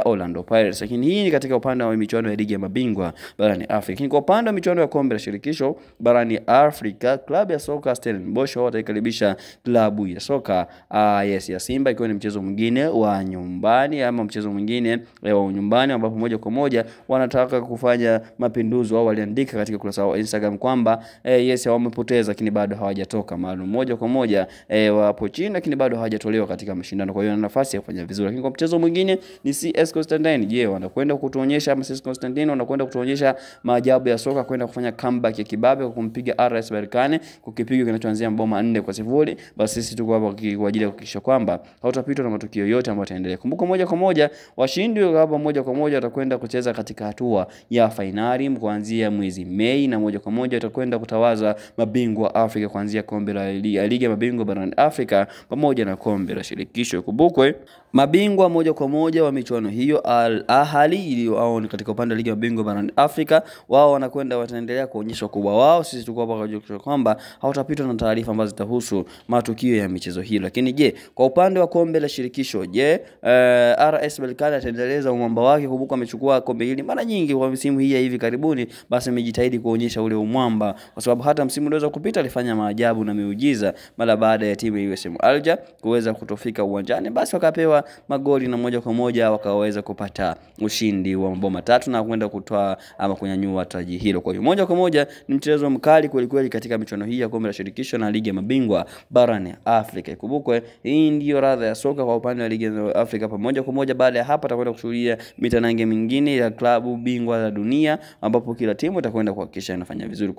Orlando Pirates. Lakini hii ni katika upande wa michuano ya ligi ya mabingwa barani Afrika. Lakini kwa upande wa michuano ya kombe la shirikisho barani Afrika, klabu ya soka Stellenbosch wataikaribisha klabu ya soka ya Simba, ikiwa ni mchezo mwingine wa nyumbani ama mchezo mwingine wa nyumbani ambapo moja kwa moja wanataka kufanya mapinduzi. Wao waliandika katika kurasa wa Instagram kwamba wamepoteza lakini bado hawajatoka maalum, moja kwa moja wapo chini lakini bado hawajatolewa katika mashindano, kwa hiyo wana nafasi ya kufanya vizuri. Lakini kwa mchezo mwingine ni CS Constantine. Je, wanakwenda kutuonyesha ama CS Constantine wanakwenda kutuonyesha maajabu ya soka, kwenda kufanya comeback ya kibabe kwa kumpiga RS Berkane kukipiga kinachoanzia maboma 4-0? Basi sisi tuko hapa kwa ajili ya kuhakikisha kwamba hautapitwa na matukio yote ambayo yataendelea. Kumbuka moja kwa moja washindi hapa moja kwa moja watakwenda kucheza katika hatua ya finali kuanzia mwezi Mei, na moja kwa moja watakwenda kutawaza mabingwa Afrika kuanzia kombe la ligi ya mabingwa barani Afrika pamoja na kombe la shirikisho. Kumbukwe mabingwa moja kwa moja wa michuano hiyo Al Ahly ilio katika upande wa ligi ya mabingwa barani Afrika, wao wataendelea kuonyesha kubwa wao. Sisi tuko hapa kwa ajili ya kwamba hautapitwa na taarifa ambazo zitahusu matukio ya michezo hiyo. Lakini je, kwa upande wa kombe la shirikisho, je, RS Berkane ataendeleza umwamba wake? Kumbuka amechukua kombe hili mara nyingi kwa msimu hii ya hivi karibuni, basi amejitahidi kuonyesha ule umwamba, kwa sababu hata msimu ulioweza kupita alifanya maajabu na miujiza mara baada ya timu ya USM Alger kuweza kutofika uwanjani, basi wakapewa magoli na moja kwa moja wakaweza kupata ushindi wa mabao 3 na kwenda kutoa ama kunyanyua taji hilo. Kwa hiyo moja kwa moja ni mchezo mkali kweli kweli katika michuano hii ya kombe la shirikisho na ligi ya mabingwa barani Afrika. Ikumbukwe hii ndio radha ya soka kwa upande wa ligi ya Afrika. Pamoja kwa moja baada ya hapa tutakwenda kushuhudia mitanange mingine ya klabu bingwa za dunia ambapo kila timu itakwenda kuhakikisha inafanya vizuri.